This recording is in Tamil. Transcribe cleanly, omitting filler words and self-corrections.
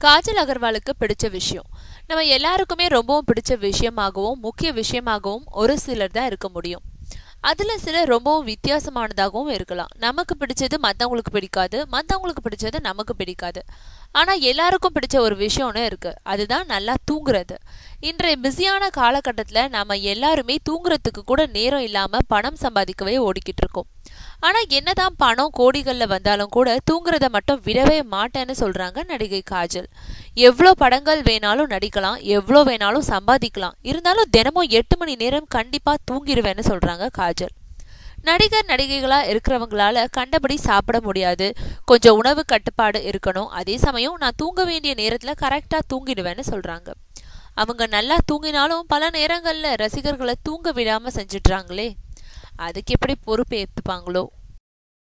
காஜல் அகர்வாலுக்கு பிடிச்ச விஷயம் நம்ம எல்லாருக்குமே ரொம்பவும் பிடிச்ச விஷயமாகவும் முக்கிய விஷயமாகவும் ஒரு சிலர் தான் இருக்க முடியும். அதுல சிலர் ரொம்பவும் வித்தியாசமானதாகவும் இருக்கலாம். நமக்கு பிடிச்சது மற்றவங்களுக்கு பிடிக்காது, மற்றவங்களுக்கு பிடிச்சது நமக்கு பிடிக்காது. ஆனா எல்லாருக்கும் பிடிச்ச ஒரு விஷயம்னு இருக்கு, அதுதான் நல்லா தூங்குறது. இன்றைய பிஸியான காலகட்டத்துல நம்ம எல்லாருமே தூங்குறதுக்கு கூட நேரம் இல்லாம பணம் சம்பாதிக்கவே ஓடிக்கிட்டு இருக்கோம். ஆனா என்னதான் பணம் கோடிகள்ல வந்தாலும் கூட தூங்குறத மட்டும் விடவே மாட்டேன்னு சொல்றாங்க நடிகை காஜல். எவ்வளோ படங்கள் வேணாலும் நடிக்கலாம், எவ்வளோ வேணாலும் சம்பாதிக்கலாம், இருந்தாலும் தினமும் 8 மணி நேரம் கண்டிப்பா தூங்கிடுவேன்னு சொல்றாங்க காஜல். நடிகர் நடிகைகளா இருக்கிறவங்களால கண்டபடி சாப்பிட முடியாது, கொஞ்சம் உணவு கட்டுப்பாடு இருக்கணும், அதே சமயம் நான் தூங்க வேண்டிய நேரத்துல கரெக்டா தூங்கிடுவேன்னு சொல்றாங்க. அவங்க நல்லா தூங்கினாலும் பல நேரங்கள்ல ரசிகர்களை தூங்க விடாம செஞ்சிடுறாங்களே, அதுக்கு எப்படி பொறுப்பு ஏத்துப்பாங்களோ?